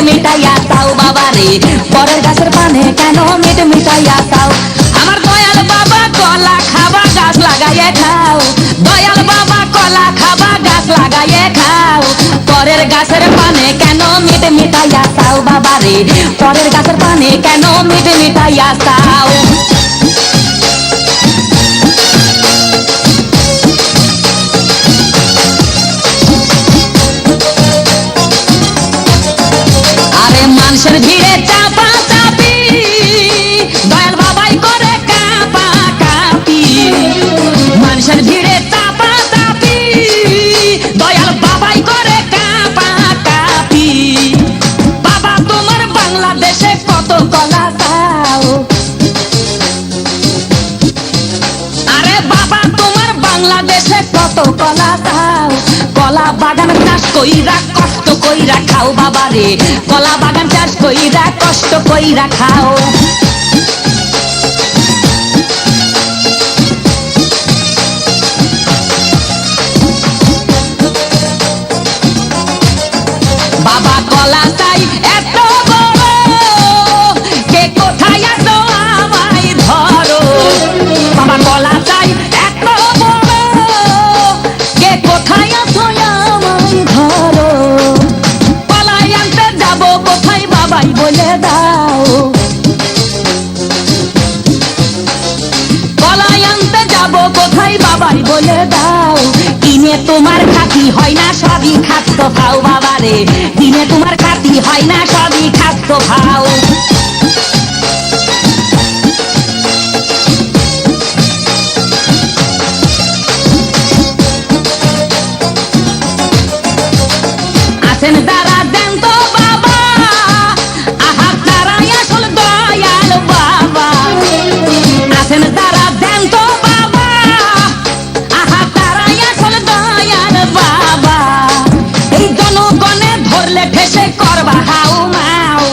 মিটাইয়া তাও বাবা রে, পরের গাছের পানে কেন মিট মিটাইয়া তাও। আমার দয়াল বাবা কলা খাবা গাছ লাগাইয়ে খাও, দয়াল বাবা কলা খাবা গাছ লাগাইয়ে খাও, পরের গাছের পানে কেন মিট মিটাইয়া তাও বাবা রে, পরের গাছের পানে কেন মিট মিটাইয়া তাও। আরে মানুষের ভিড়ে চাপা চাপি, দয়াল বাবাই করে কাপা কাপি, মানুষের ভিড়ে চাপা চাপি, দয়াল বাবাই করে কাপা কাপি। বাবা তোমার বাংলাদেশে কত কলা চাও, আরে বাবা তোমার বাংলাদেশে কত কলা চাও, কলা বাগান চাষ কইরা কষ্ট কইরা খাও বাবা রে, কলা বাগান চাষ কইরা কষ্ট কইরা খাও। বাবা কলা চাই এত বড়, কে কোথায় আছো আমায় ধরো, বাবা কলা চাই এত বড়, কে কোথায় আছো আমায় ধরো, কলাই আনতে যাবো কোথায় বাবাই বলে দাও, কলাই আনতে যাবো কোথায় বাবাই বলে দাও। কিনে তোমার খাতি হয় না সবই খাদ্য খাও বাবা রে, কিনে তোমার খাতি হয় না সবই খাদ্য খাও। আছেন যারা দেন তো বাবা, আহা তারাই আসল দয়াল বাবা, আছেন যারা দেন তো বাবা, আহা তারাই আসল দয়াল বাবা। এই জনগণে ধরলে ঠেসে করবা হাউ মাউ,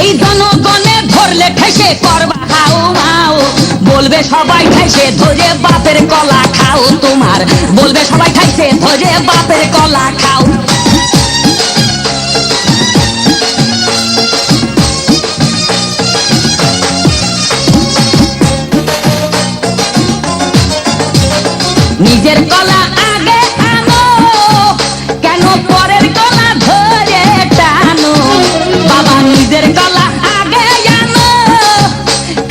এই জনগণে ধরলে ঠেসে করবা হাউ মাউ, বলবে সবাই ঠেসে ধরে বাপের কলা খাও তোমার, বলবে সবাই ঠেসে ধরে বাপের কলা খাও। নিজের কলা আগে আনো, কেন পরের কলা ধরে টানো, বাবা নিজের কলা আগে আনো,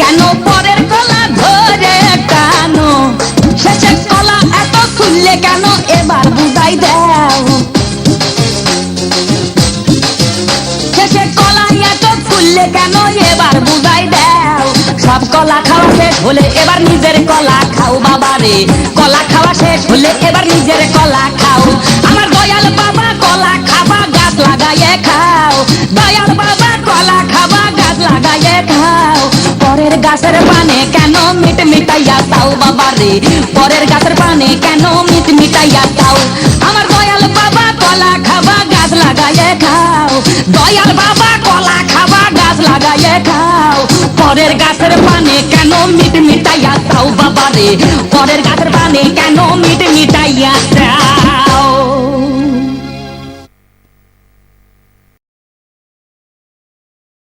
কেন পরের কলা ধরে টানো, শেষের কলা এত খুললে কেন এবার বুঝাই দাও, শেষের কলা এত খুললে কেন এবার বুঝাই দাও। সব কলা খাওয়া শেষ হলে এবার নিজের কলা খাও বাবা রে, কলা খাওয়া শেষ হলে এবার নিজের কলা খাও। আমার দয়াল বাবা কলা খাবা গাছ লাগাইয়ে খাও, দয়াল বাবা কলা খাবা গাছ লাগাইয়ে খাও, পরের গাছের পানে কেন মিট মিটাইয়া তাও বাবা রে, পরের গাছের পানে কেন মিট মিটাইয়া তাও। আমার দয়াল বাবা কলা খাবা গাছ লাগাইয়ে খাও, দয়াল বাবা কলা খাবা গাছ লাগাইয়ে খাও, পরের গাছের পানে কেন মিট মিটাইয়া তাও বাবা রে, পরের গাছের পানে কেন মিট মিটাইয়া তাও।